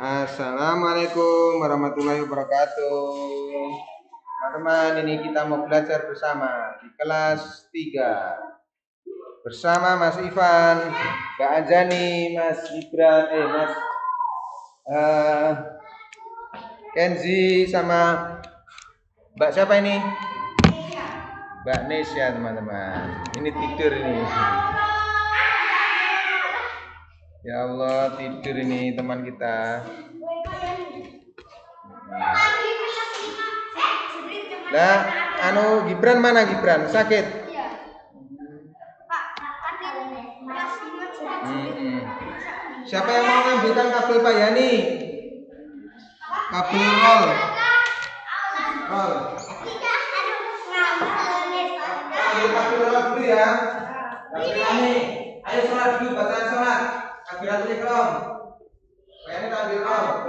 Assalamualaikum warahmatullahi wabarakatuh. Teman-teman, ini kita mau belajar bersama di kelas 3 bersama Mas Ivan, Mbak Anjani, Mas Gibran, Mas Kenzi sama Mbak siapa ini? Mbak Nesya, teman-teman. Ini tidur ini. Ya Allah, tidur ini teman kita. Nah, Gibran mana Gibran? Sakit? Iya. Siapa yang mau ngambilkan kabel Pak Yani? Kabel roll. Kabel roll dulu ya. Kabel Yani. Ayo sholat dulu, bacaan sholat. Kabel aturnya kelom. Pak Yani kabel roll.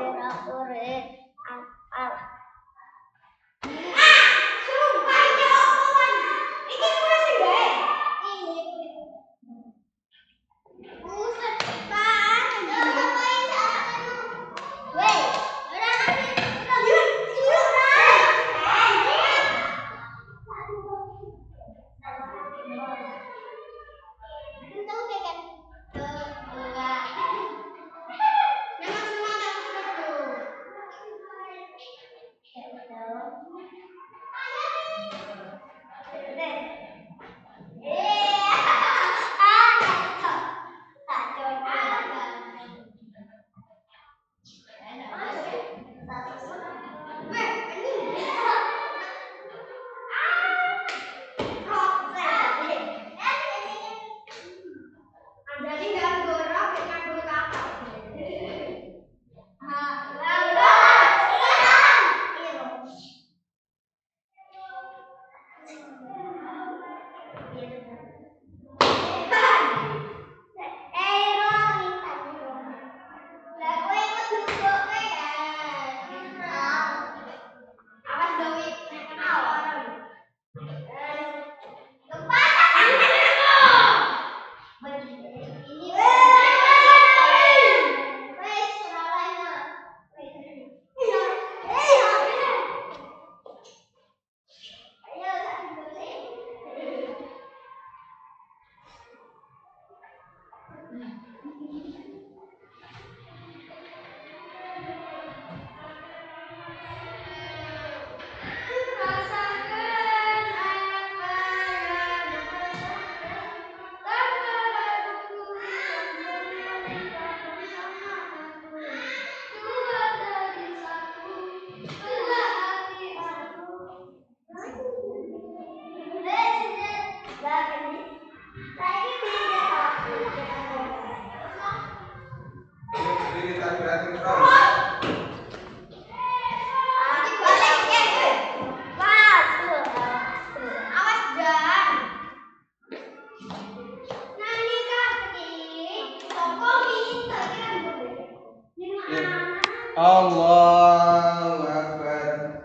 Allahu Akbar.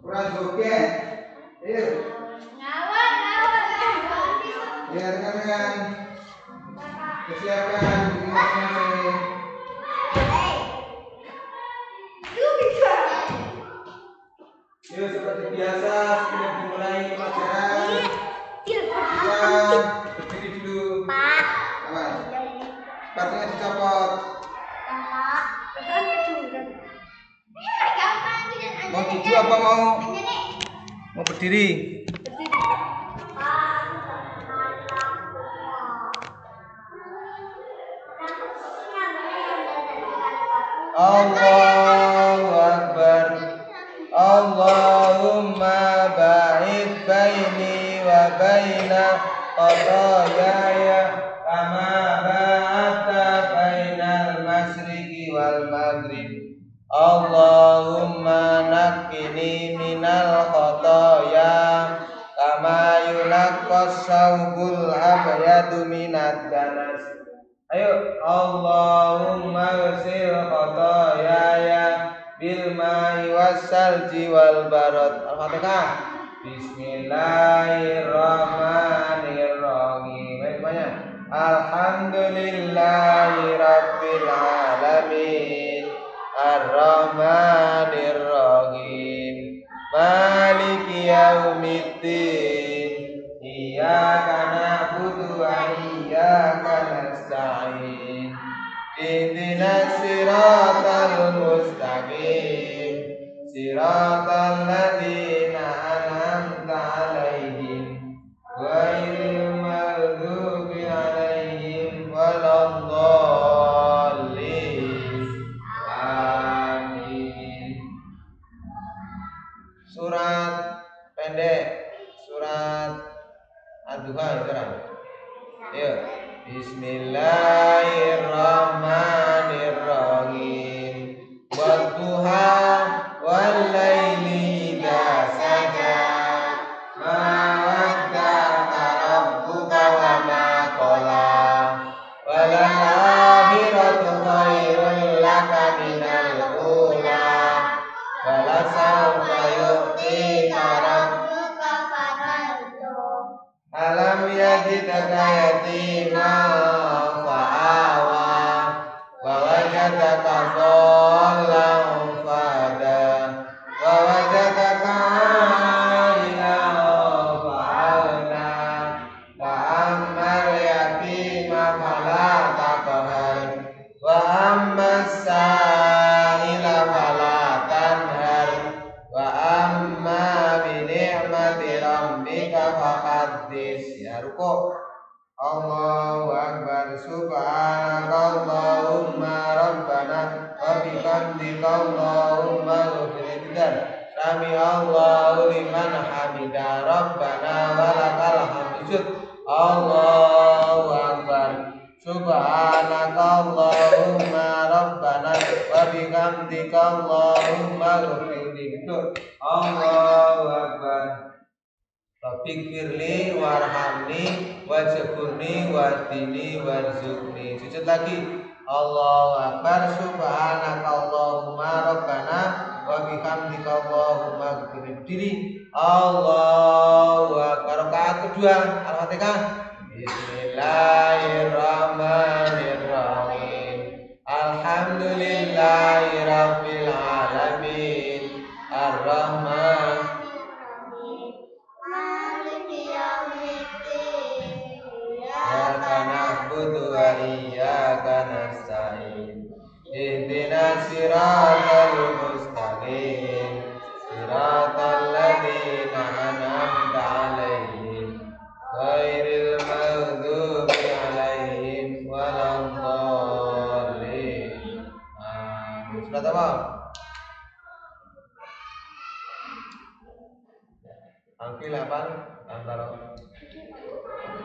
Kurang joget. Ayo. Ya, rekan-rekan. Persiapkan diri masing-masing. Yuk, seperti biasa sebelum dimulai pelajaran kita berdiri dulu. Awas. Sepatunya dicopot. Mau duduk apa mau berdiri? Allahu Akbar. Allahumma ba'id baini wa baina khataayaya kama ba'adta bainal masyriqi wal maghrib. Allahumma naqqini minal khataaya kama yunaqqas saubul abyadu minad danas. Ayo, Allahumma ghsil khataayaya bil ma'i wassalji wal barad. Al-Fatihah. Bismillahirrahmanirrahim. Baik, Alhamdulillahi rabbil alamin. Ar-Rahmanir Rahim Maliki Yaumiddin Iyyaka na'budu wa iyyaka nasta'in Ihdinas siratal mustaqim Siratal ladzina an'amta 'alaihim ghairil maghdubi 'alaihim waladdallin. Amin. Surat pendek, surat Ad-Duha sekarang. Ayo. Bismillahirrahmanirrahim. Wadduha wallaili idza saja. Ma wadda'aka rabbuka wa ma qala. Walal-akhiratu khairul laka minal ula. Walasawfa yu'tika rabbuka fatardah. Alam yajidaka yatiman fa'awa wa wajadaka dhallan fahada wa wajadaka 'ailan fa'agna wa ammal yatima fala taqhar wa ammas sa'ila fala tanhar wa amma bi ni'mati rabbika fahaddits. Ya ruku. Allahu akbar. Subhanakallahumma rabbana wa bihamdika Allahumma ighfir. Sami Allahu liman hamida rabbana walakal hamd. Allahu akbar. Subhanakallahumma rabbana wa bihamdika Allahumma ighfir. Allahu akbar. Rabbikfirli warhamni wajburni wahdini warzuqni. Sujud lagi. Allahu akbar. Subhanakallahumma rabbana wa bihamdika Allahumma ighfir. Diri. Allahu akbar. Rakaat kedua Al-Fatihah. Bismillahirrahmanirrahim. Alhamdulillahirabbil alamin. Ar-Rahman Iyyaka na'budu wa iyyaka nasta'in. Ihdinas siratal mustaqim. Siratal ladzina an'amta 'alaihim ghairil maghdubi 'alaihim waladdallin. Amin. Surat apa? Angkil apa? Antara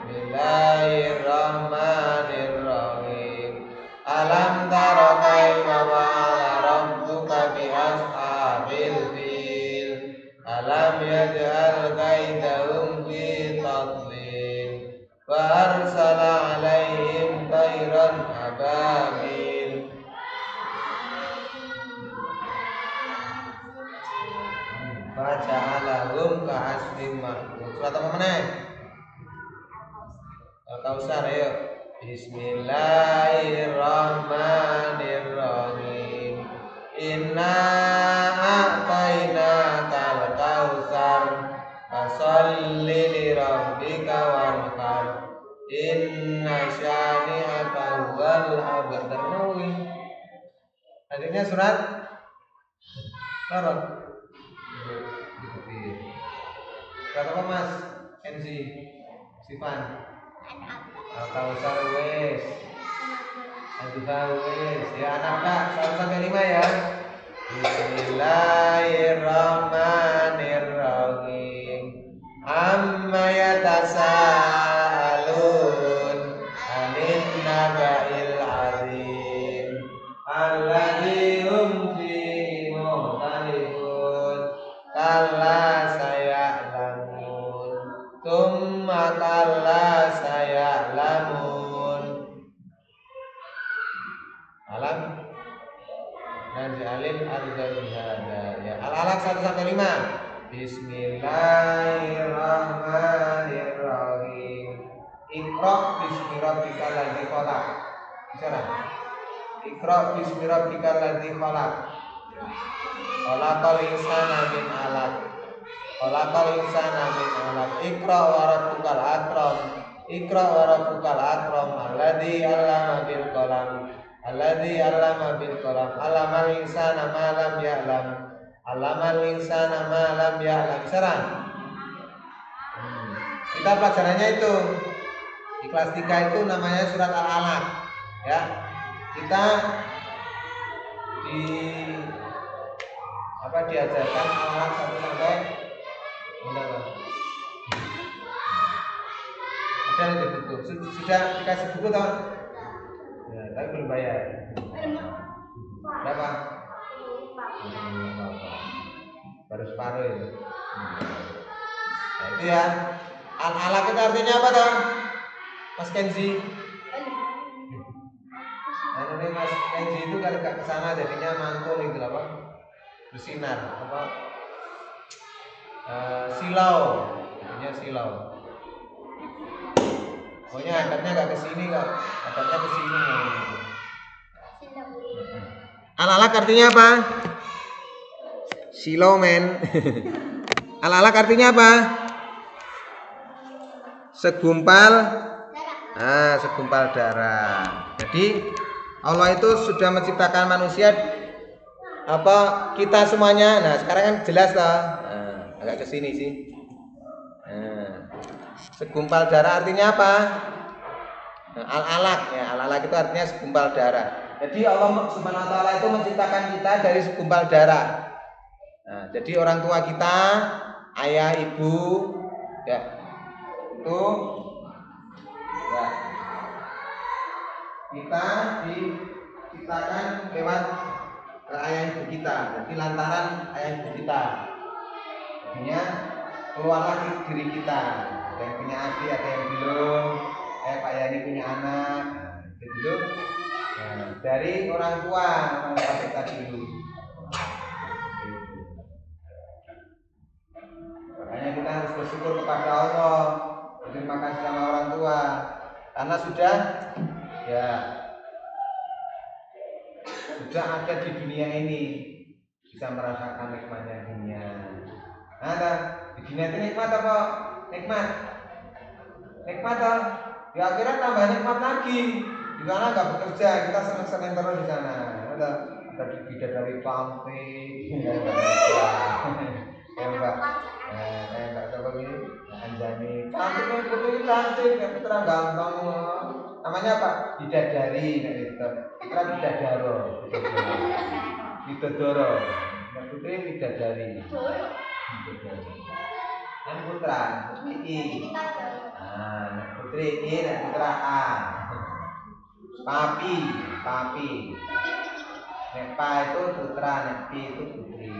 Bismillahirrahmanirrahim. Alam tara kaifa fa'ala rabbuka bi ashabil fil. Alam yaj'al kaidahum fi tadlil. Wa arsala 'alaihim tayran ababil. Faja'alahum ka'asfin ma'kul. Surat apa mana? Al-Kautsar. Ayo. Bismillahirrahmanirrahim. Inna a'tainaka al-kautsar fasholli li rabbika wanhar. Inna syani'aka huwal abtar. Hadisnya surat Surat apa Mas? MC Sifan. Al-Kautsar wes. Ad-Duha wes. Ya anak-anak 1 sampai 5 ya. Bismillahirrahmanirrahim. Amma yatasaalun anin naba'il azim alladzi hum fihi mukhtalifun. Kalla saya'lamun tsumma kalla saya'lamun. Alam naj'alil arda mihada. Ya, Al-Alaq 1 sampai 5. Bismillahirrahmanirrahim. Iqra bismi rabbikal ladzi khalaq. Bicara. Iqra bismi rabbikal ladzi khalaq. Khalaqal insana min 'alaq. Khalaqal insana min 'alaq. Iqra wa rabbukal akram. Iqra wa rabbukal akram. Alladzi 'allama bil qalam. Alladzi 'allama bil qalam. 'Allamal insana ma lam ya'lam. 'Allamal insana ma lam ya'lam. Sekarang kita pelajarannya itu di kelas 3 itu namanya surat Al-Alaq ya. Kita diajarkan Al-Alaq 1 sampai ada di buku. Sudah dikasih buku toh? Ya, tapi belum bayar. Berapa? Baru separuh itu. Nah, itu ya. Al-Alaq itu artinya apa toh? Mas Kenzi? Ini Mas Kenzi itu kalau gak kesana jadinya mantul itu apa? Bersinar apa? Silau, jadinya silau. Pokoknya angkatnya gak kesini kok, angkatnya kesini. Al-Alaq artinya apa? Silau men. Al-Alaq artinya apa? Segumpal segumpal darah. Jadi Allah itu sudah menciptakan manusia apa kita semuanya. Nah, sekarang kan jelas lah. Nah, agak ke sini sih. Nah, segumpal darah artinya apa? Nah, al-alaq ya, al-alaq itu artinya segumpal darah. Jadi Allah Subhanahu wa taala itu menciptakan kita dari segumpal darah. Nah, jadi orang tua kita, ayah, ibu ya. Itu ya. Kita diciptakan lewat ayah ibu kita. Jadi lantaran ayah ibu kita. Jadinya keluarlah diri kita. Ada yang punya adik, ada yang belum. Pak Yani punya anak. Gitu. Nah, dari orang tua kita dulu. Makanya kita harus bersyukur kepada Allah. Terima kasih sama orang tua. Karena sudah ada di dunia ini, bisa merasakan nikmatnya dunia. Nah, di dunia itu nikmat apa? Nikmat apa? Di akhirat tambah nikmat lagi. Di sana nggak bekerja, kita senang-senang terus di sana. Ada bidadari cantik, ya Mbak. Kayak Mbak coba gini, Anjani. Cantik, putri cantik, putra ganteng. Namanya apa? Bidadari, gitu. Kita bidadaro. Bidadoro. Putri bidadari. Dan putra, putri. Nah, putri ini dan putra A. Papi. Nepa itu putra, Nepi itu putri.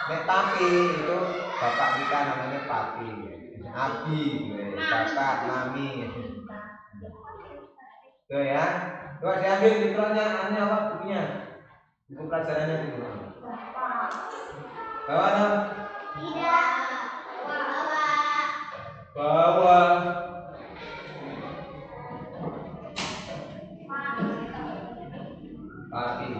Nek papi itu bapak kita namanya papi. Abi, bapak, mami. Tuh ya. Coba diambil libranya, apa bukunya? Buku pelajarannya dulu. Bawa dong. Tidak. Bawa. Papi.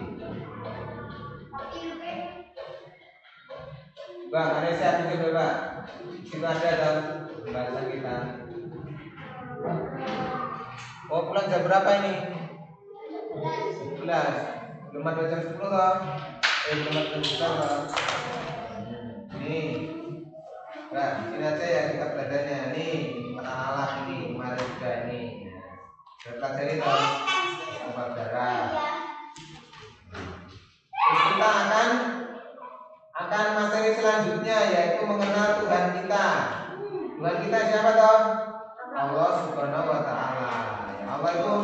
Bang, ada siapa juga Pak? Kita ada dalam pembahasan kita. Oh, pulang jam berapa ini? 11. Belum ada jam 10 toh? Belum ada jam 10 toh? Nih. Nah, sini aja ya kita belajarnya. Nih, Al-Alaq ini, kemarin juga ini. Kita pelajari toh. Tambah darah. Terus kita akan materi selanjutnya yaitu mengenal Tuhan kita. Tuhan kita siapa toh? Allah Subhanahu wa taala. Ya, Allah itu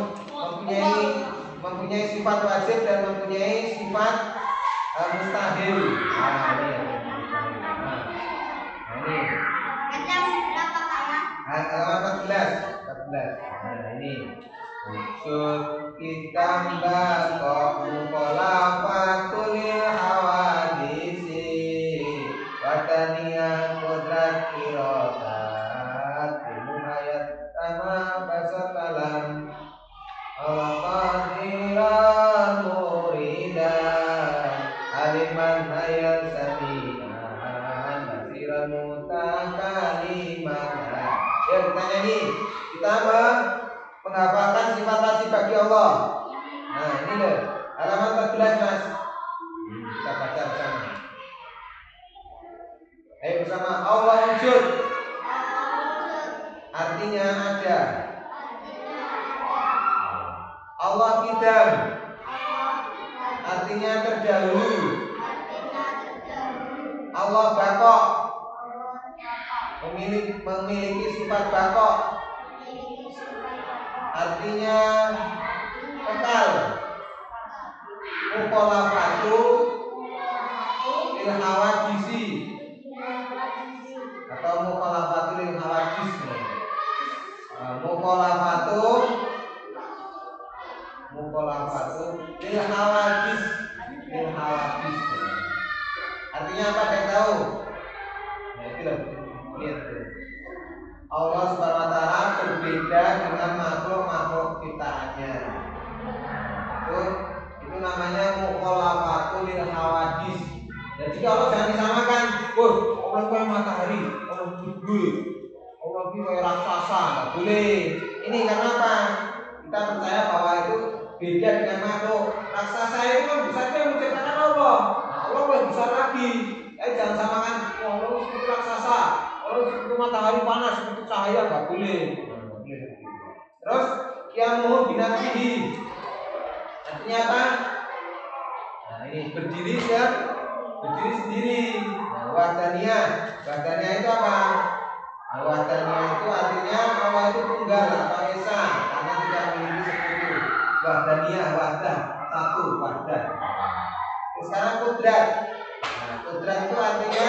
mempunyai sifat wajib dan mempunyai sifat mustahil. Ini. Halaman 14. Nah, ini. Usul kita kok mukolafatul hawadisi wataniya kodrat kirotat ayat sama bahasa kalam al-qadirat kita menghafalkan sifat wajib bagi Allah. Nah, ini loh, halaman 14 Mas. Kita baca bersama. Ayo bersama. Allah wujud. Artinya ada. Allah qidam. Artinya terdahulu. Allah baqo. Memiliki sifat baqo. Artinya kekal. Mukhalafatu lil hawadisi atau mukhalafatu lil hawadis. Mukhalafatu lil hawadis. Artinya apa, ada yang tahu? Nah, itu loh, lihat tuh. Allah Subhanahu wa taala berbeda dengan makhluk-makhluk ciptaannya. Itu namanya mukhalafatu lil hawadis. Jadi kalau jangan disamakan, Allah kayak matahari, Allah gede, Allah kayak raksasa, nggak boleh. Ini karena apa? Kita percaya bahwa itu beda dengan makhluk. Raksasa itu kan bisa saja menciptakan Allah. Nah, Allah lebih besar lagi. Jangan samakan, Allah seperti raksasa, Allah seperti matahari panas, seperti cahaya, nggak boleh. Terus qiyamuhu binafsihi. Artinya apa? Nah, ini berdiri sendiri. Nah, wahdaniyah itu apa? Nah, wahdaniyah itu artinya Allah itu tunggal atau esa, karena tidak memiliki sekutu. Wahdaniyah, wahdah, satu, wahdah. Sekarang kudrat. Nah, kudrat itu artinya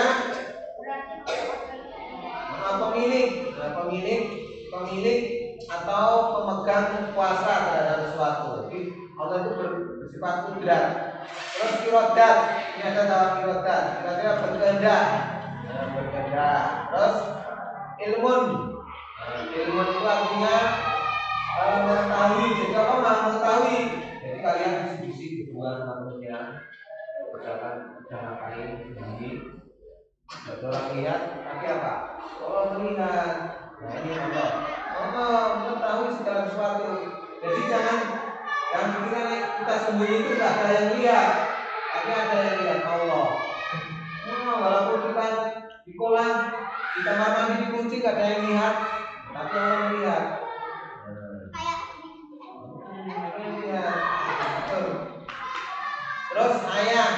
pemilik atau pemegang kuasa terhadap sesuatu. Jadi Allah itu bersifat kudrat. Terus irodat, ini ada dalam irodat. Kira-kira berkehendak. Terus ilmun. Ilmun itu artinya mengetahui. Jadi apa mengetahui? Jadi kalian bisik-bisik berdua manusia, berjalan ngapain sendiri. Ada orang lihat, tapi apa? Allah melihat. Nah, ini Allah. Allah mengetahui segala sesuatu. Jadi jangan kita sembunyi itu tidak ada yang lihat, tapi ada yang lihat Allah. Walaupun kita di kolam, di kamar mandi dikunci tidak ada yang lihat, tapi Allah melihat. Terus ayat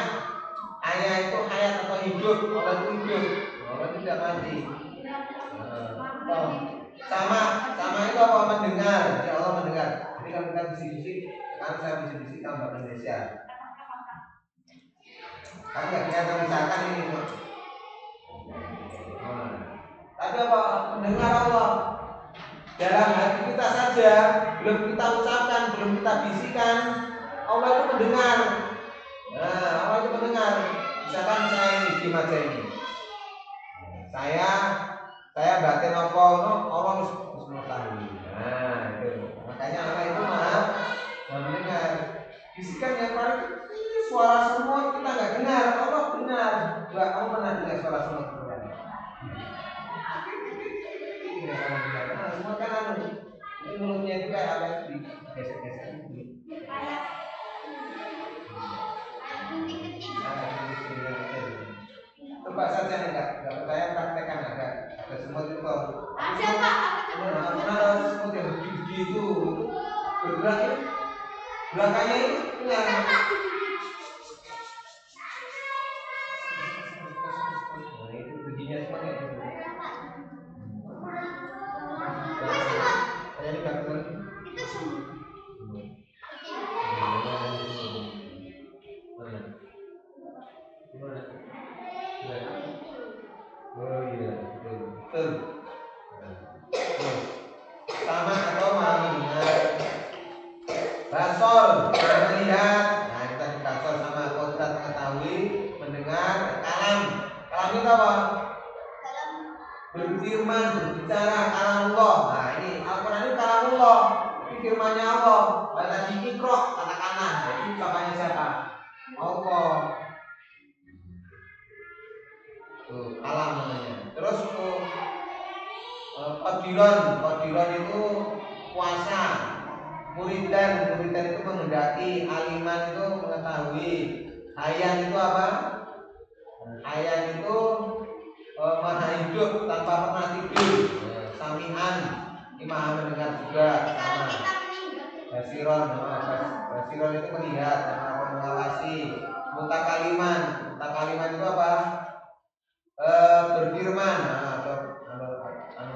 itu hayat atau hidup. Allah itu hidup, Allah tidak mati. Sama itu apa? Mendengar. Jadi Allah mendengar. Jadi kalau kita bisik-bisik, sekarang saya bisik-bisik tambah Indonesia. Tapi nggak kelihatan misalkan ini. Tapi apa? Mendengar Allah. Dalam hati kita saja, belum kita ucapkan, belum kita bisikan, Allah itu mendengar. Nah, Allah itu mendengar. Misalkan saya ini diem aja ini. Saya batin apa, Allah harus mengetahui. Nah, itu. Makanya Allah itu maaf mendengar. Bisikan yang paling suara semut kita nggak dengar, Allah dengar. Coba kamu pernah dengar suara semut? Semut kan itu mulutnya itu kayak apa sih? Gesek-gesek gitu. Coba saja enggak percaya praktekkan ada semut itu. Ada Pak. Ada semut yang gigi itu bergerak itu. Belakangnya itu punya. Nah itu giginya seperti itu. Itu semut. Oh iya, betul. Sama atau mau mendengar. Basol, melihat. Nah kita di basol sama kodrat mengetahui, mendengar. Kalam itu apa? Berfirman, berbicara, kalamullah. Nah ini Al-Quran ini kalamullah. Ini firmannya Allah. Baca di Iqra, katakanlah. Jadi ucapannya siapa? Allah. Alam namanya. Terus qadiran itu puasa. Muridan itu menghendaki, aliman itu mengetahui, hayan itu apa? Hayan itu maha hidup tanpa pernah tidur. Samian ini maha mendengar juga, sama. Basiron itu melihat, sama mengawasi. Mutakaliman itu apa? Berfirman, atau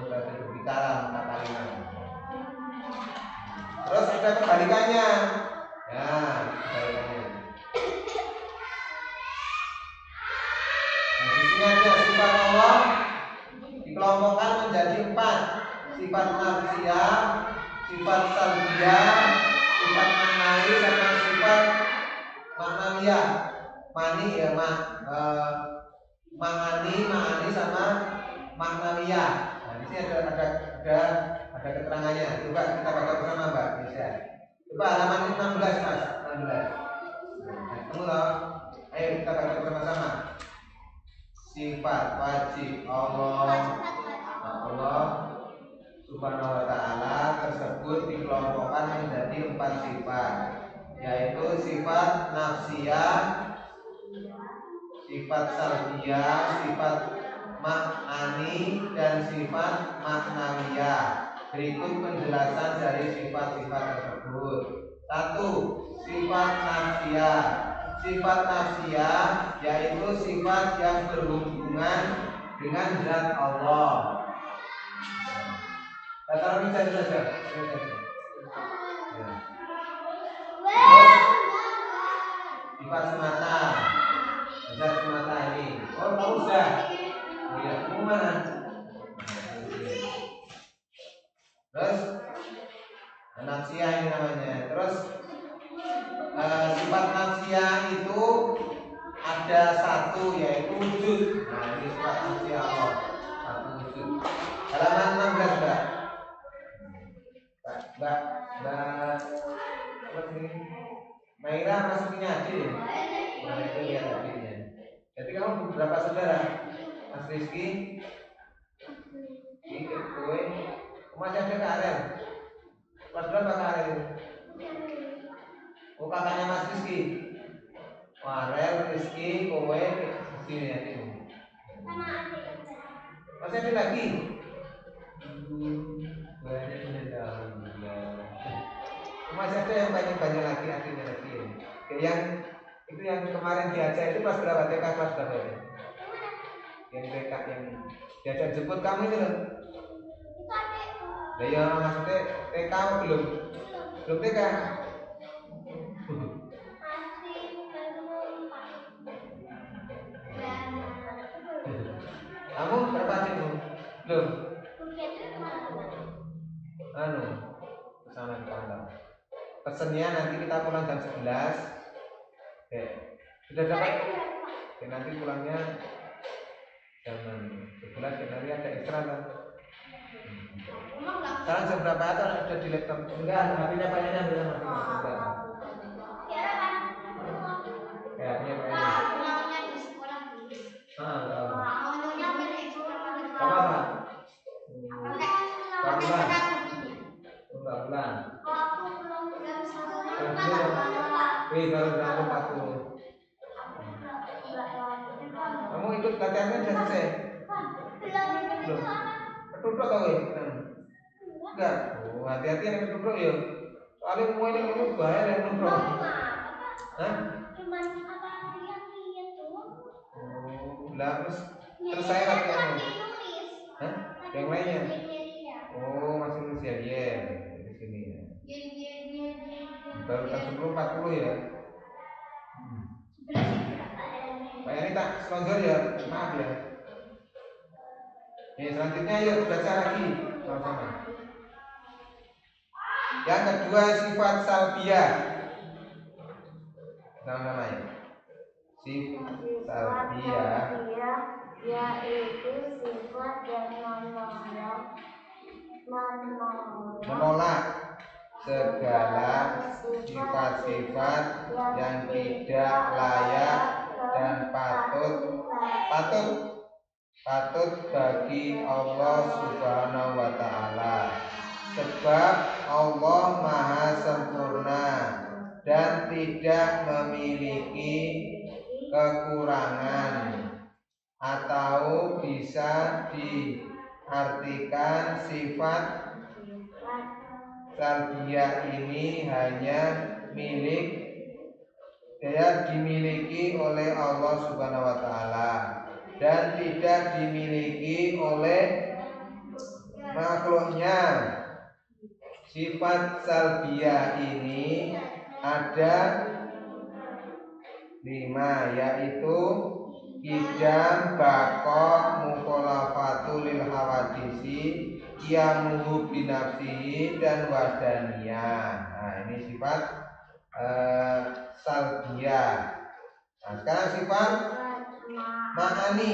berbicara, mutakaliman. Terus ada kebalikannya. Ya, kebalikannya. Nah, di sini ada sifat Allah dikelompokkan menjadi 4. Sifat nafsiyah, sifat salbiyah, sifat ma'nawi, sama sifat ma'nawiyah. Mani ya ma'ani sama ma'nawiyah. Nah, di sini ada keterangannya. Coba kita baca bersama, Mbak Bisa. Coba halaman 16, Mas. 16. Ketemu loh. Ayo kita baca bersama-sama. Sifat wajib Allah Subhanahu wa ta'ala tersebut dikelompokkan menjadi 4 sifat, yaitu sifat nafsiyah, sifat salbiyah, sifat ma'ani, dan sifat ma'nawiyah. Berikut penjelasan dari sifat-sifat tersebut. 1. Sifat nafsiyah. Sifat nafsiyah yaitu sifat yang berhubungan dengan zat Allah. Kata bisa saja. Sifat semata. Zat semata ini. Oh, tahu sudah. Lihat mana? Terus nafsiyah ini namanya. Terus sifat nafsiyah itu ada 1, yaitu wujud. Nah, ini sifat nafsiyah Allah, 1 wujud. Halaman 16, Mbak. Mbak Maira masukinnya adil. Nah, itu lihat adilnya. Jadi kamu berapa saudara? Mas Rizky, kowe, masih ada Karen. Kelas berapa Karen? Oh, kakaknya Mas Rizky. Farel, Rizky, kowe, sini ya ini. Masih ada lagi? Banyak sudah tahu. Masih ada yang banyak lagi artinya lagi. Yang itu yang kemarin diajak itu kelas berapa? TK kelas berapa ya? Yang TK yang diajak jemput kamu itu loh. Lah ya maksudnya TK belum TK. Kamu berapa adikmu? Belum. Kesana ke pesennya nanti kita pulang jam 11. Sudah dapat? Nanti pulangnya jam 11 dan nanti ada ekstra kan? Sekarang jam berapa atau sudah di laptop? Enggak, HP-nya Pak Yana ambil sama enggak. Ya, HP-nya Pak Yana. Di sekolah dulu. Apa? Bulan. Baru berangkat 40. Kamu ikut latihannya sudah selesai? Belum. Ketuduk kau ya? Enggak. Oh, hati-hati yang ketuduk ya. Soalnya semua ini bahaya yang ketuduk. Hah? Oh, terus saya latihannya. Hah? Yang lainnya? Oh, masih nulis ya, di sini ya. Baru jam 10.40 ya. Pak Yani tak selonjor ya, maaf ya. Selanjutnya yuk baca lagi sama-sama. Yang kedua sifat salbiyah. Sama-sama ya. Sifat salbiyah yaitu sifat yang menolak segala sifat-sifat yang tidak layak dan patut bagi Allah Subhanahu wa ta'ala. sebab Allah maha sempurna dan tidak memiliki kekurangan, atau bisa diartikan sifat salbiyah ini hanya dimiliki oleh Allah Subhanahu wa taala dan tidak dimiliki oleh makhluknya. Sifat salbiyah ini ada 5, yaitu idam, bakok, mukhalafatu lil hawadisi, qiyamuhu binafsihi, dan wadaniyah. Nah, ini sifat salbiyah. Nah, sekarang sifat ma'ani.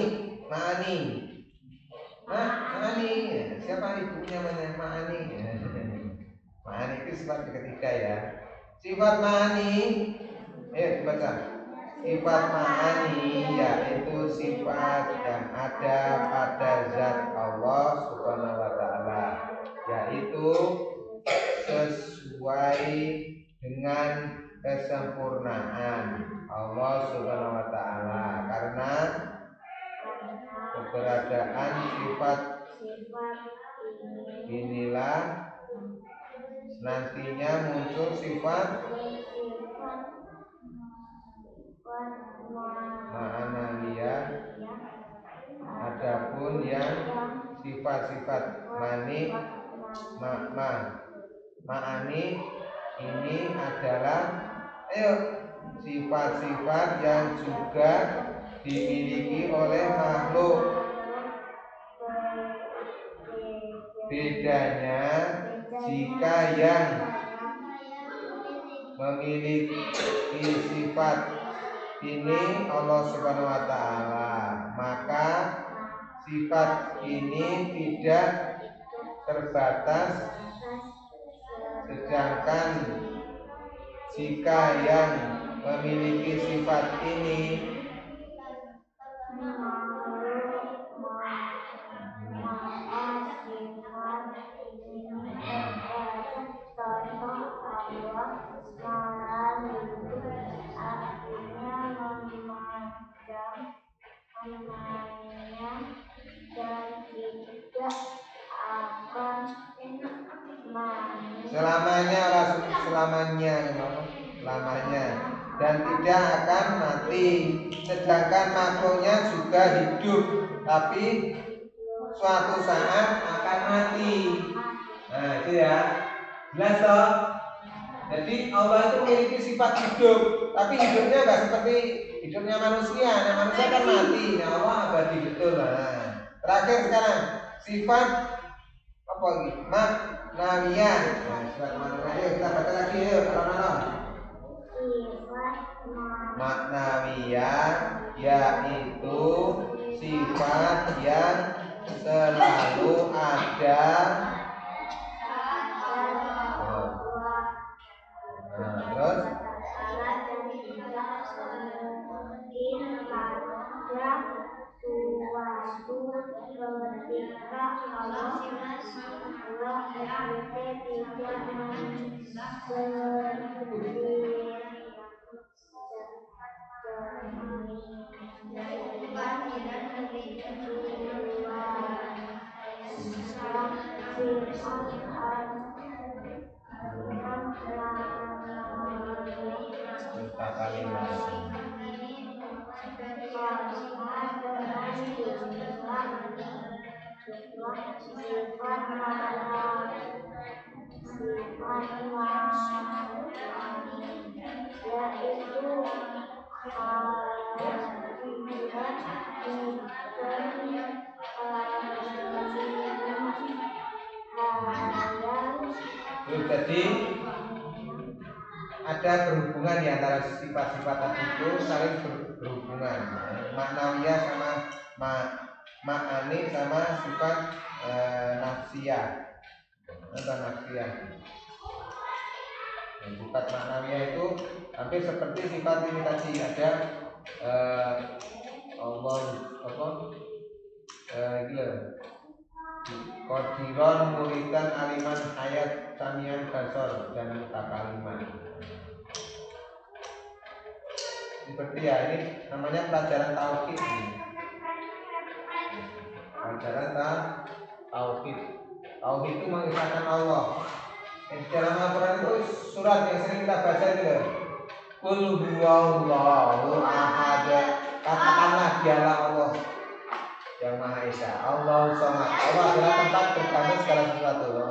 Siapa ibunya namanya ma'ani? Ma'ani itu sifat ketiga ya. Sifat ma'ani, dibaca. Sifat ma'ani yaitu sifat yang ada pada zat Allah Subhanahu wa taala, yaitu sesuai dengan kesempurnaan Allah Subhanahu wa taala, karena keberadaan sifat inilah nantinya muncul sifat ma'anawiyah. Adapun yang sifat-sifat ma'ani ini adalah sifat-sifat yang juga dimiliki oleh makhluk. Bedanya, jika yang memiliki sifat ini Allah Subhanahu wa taala, maka sifat ini tidak terbatas, sedangkan jika yang memiliki sifat ini selamanya dan tidak akan mati, sedangkan makhluknya juga hidup tapi suatu saat akan mati. Nah, itu ya, jelas toh. Jadi Allah itu memiliki sifat hidup, tapi hidupnya nggak seperti hidupnya manusia. Nah, manusia kan mati, nah Allah abadi betul. Nah, terakhir sekarang sifat apa lagi? Ma'nawiyah. Nah, sifat ma'nawiyah kita baca lagi yuk, kalau Ma'nawiyah yaitu sifat yang selalu ada. Terus ketika Allah jadi ada berhubungan di antara sifat-sifat tadi itu, saling berhubungan. Ma'nawiyah sama ma'ani sama sifat nafsiyah atau nafsiyah. Sifat ma'nawiyah itu hampir seperti sifat ini tadi, ada Allah gila Qadiron muridan aliman hayat samian basor dan mutakaliman. Seperti ya, ini namanya pelajaran tauhid ini. Pelajaran tauhid. Tauhid itu mengisahkan Allah. Di dalam Al-Quran itu surat yang sering kita baca itu. Qul huwallahu ahad. Katakanlah dialah Allah yang Maha Esa. Allahu Samad. Allah adalah tempat bergantung segala sesuatu.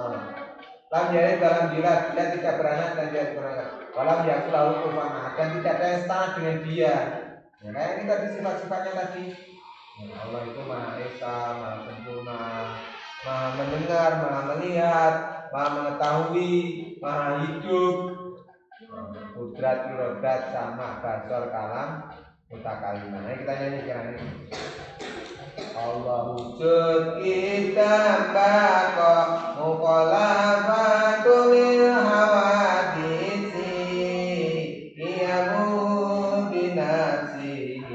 Lam yalid walam yulad, dia tidak beranak dan tidak dikurangkan. Walam yakul lahu kufuwan ahad, dan tidak ada yang setara dengan dia. Ya, kayak ini tadi sifat-sifatnya tadi. Ya, Allah itu Maha Esa, Maha sempurna, Maha mendengar, Maha melihat, Maha mengetahui, Maha hidup. Kudrat, irodat, sama, basor, kalam, mutakaliman. Nah, kita nyanyi sekarang ini. Allah wujud kita bako mukhalafatul hawadisi iyamu binafsihi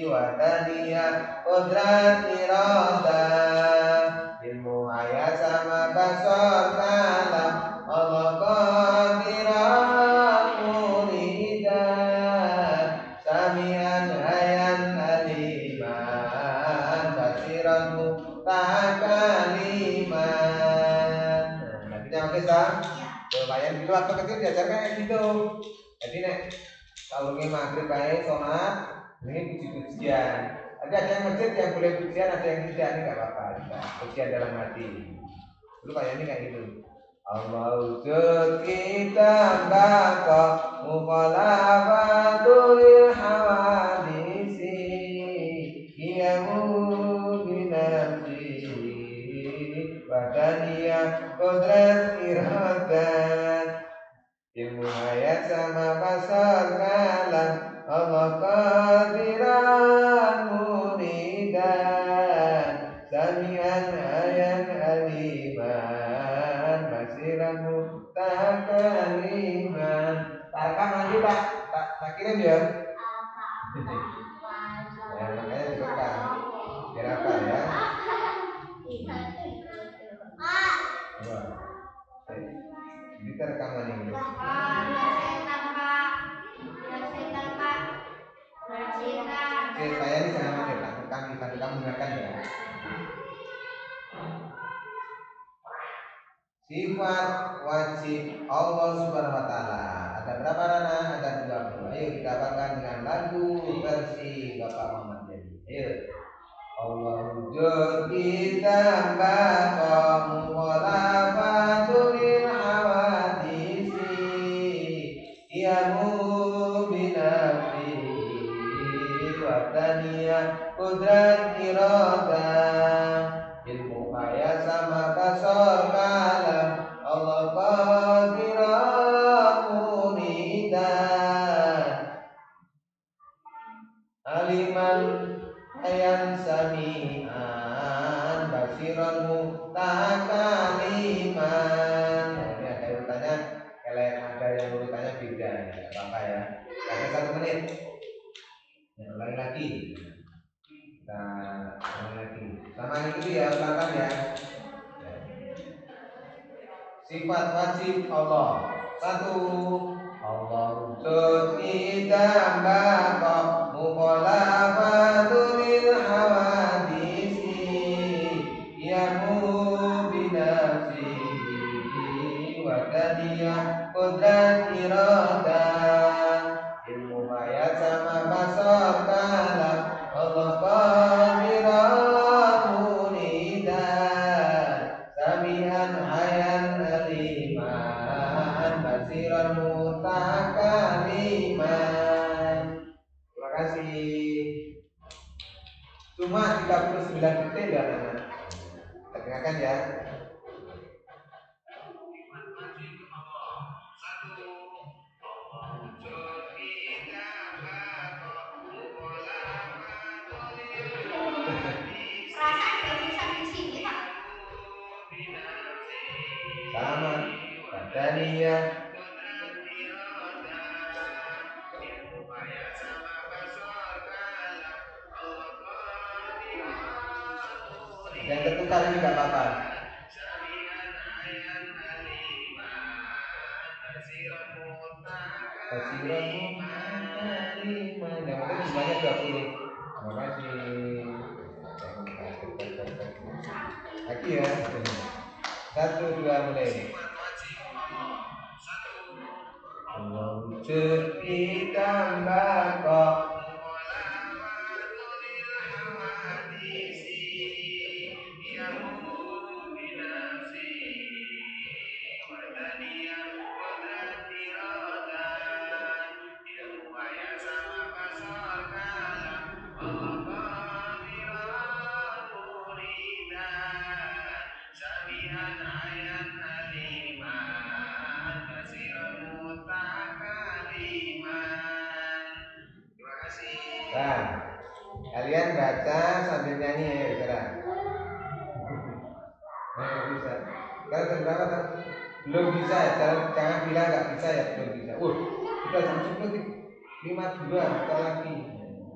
wa taniyah qudrat irada ilmu ayat sama basor kalam Allah qadiran muridan samian hayan aliman basiran takaliman. Nah, kita oke sah? Lumayan dulu waktu kecil diajarkan kayak gitu. Jadi nek kalau ini maghrib baik sholat, ini puji-pujian. Ada yang masjid yang boleh pujian, ada yang tidak, ini nggak apa-apa. Pujian dalam hati. Dulu kayak ini kayak gitu. Allah wujud kita baka mukhalafatul hawadisi iyamu binafsihi wa taniyah qudrat iradat ilmu ayat sama basar kalam Allah qadiran muridan samian ayat aliman basiran mutakaliman. Takam nanti tak kirim ya. Ya makanya dipekan biar apa ya. Ini terekaman ini. Saya ini jangan pakai kami gunakan ya. Sifat wajib Allah Subhanahu wa taala. Ada berapa Rana? Ada 20. Ayo kita banggakan dengan lagu versi Bapak Muhammad Jadi. Ayo. Allah wujud kita baqamu khalafatul hawadisi iyamu binafsihi wa taniyah qudrat iradah ilmu ayat sama basor kalam Allah qadiran muridan aliman ayan sami'an basiran mutakaliman. Nah, ini ada urutannya, kalau ada yang urutannya beda ya, tidak apa-apa ya. Ada 1 menit. Ya, ulangi lagi. Kita ulangi lagi. Sama itu ya, ulangan ya. Sifat wajib Allah. 1. Allah wujud kita baka mukhalafatul hawadisi yamu binafsihi wa taniyah qudrat iradah ilmu ayat sama basar kalam Allah qadiran muridan samian hayan aliman basiran mutakaliman. Terima kasih. Cuma 39 detik ya anak-anak. Kita dengarkan ya. Sama Badaniyah Yang tertukar ini nggak apa-apa. Kasiramu kaliman. Yang penting jumlahnya 20. Terima kasih. Lagi ya. 1, 2 mulai. Wujud kita kok. Nah, kalian baca sambil nyanyi ya, sekarang. Bisa. Kalau jam berapa kan? Belum bisa ya, jangan bilang nggak bisa ya, belum bisa. Sudah jam 10:52, kita lagi.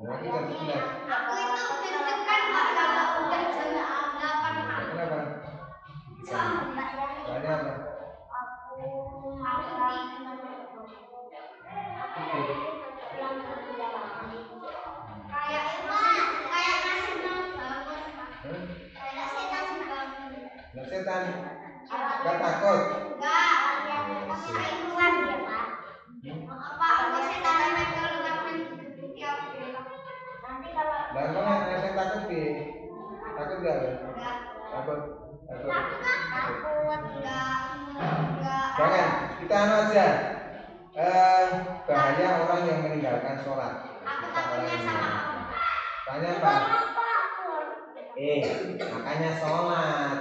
Lagi jam 11. Aku itu deg-degan Pak kalau udah jam 8 Pak. Kenapa? Soalnya apa? Aku makan kayak nasi bangun. Kayak setan bangun. Nggak setan? Nggak takut? Enggak, keluar dia Pak. Pak, kalau setan kalau nggak tiap nanti kalau Bagaimana saya takut sih? Takut nggak? enggak Takut. takut enggak Jangan, kita anu aja. Bahaya orang yang meninggalkan sholat. aku takutnya sama Allah. Tanya apa? Makanya sholat.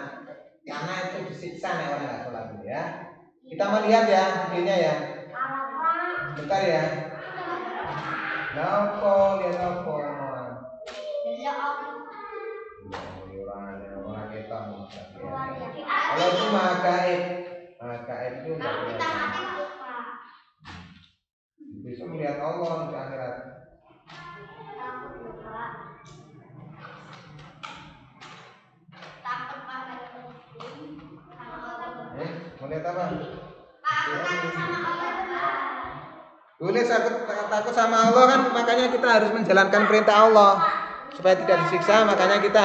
Karena itu disiksa nih orang nggak sholat itu ya. Kita melihat ya videonya ya. Bentar ya. Nopo, lihat nopo. Ya Allah. Orang kita kalau itu mah gaib itu nggak Kalau kita mati lupa. besok melihat Allah di akhirat. Takut lupa. Takut Pak sama Allah. Melihat apa? Pak, aku takut sama Allah Pak. Boleh takut sama Allah kan, makanya kita harus menjalankan perintah Allah supaya tidak disiksa, makanya kita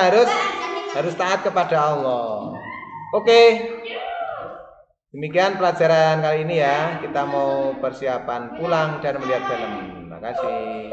harus taat kepada Allah. Oke. Demikian pelajaran kali ini ya. Kita mau persiapan pulang dan melihat film. Terima kasih.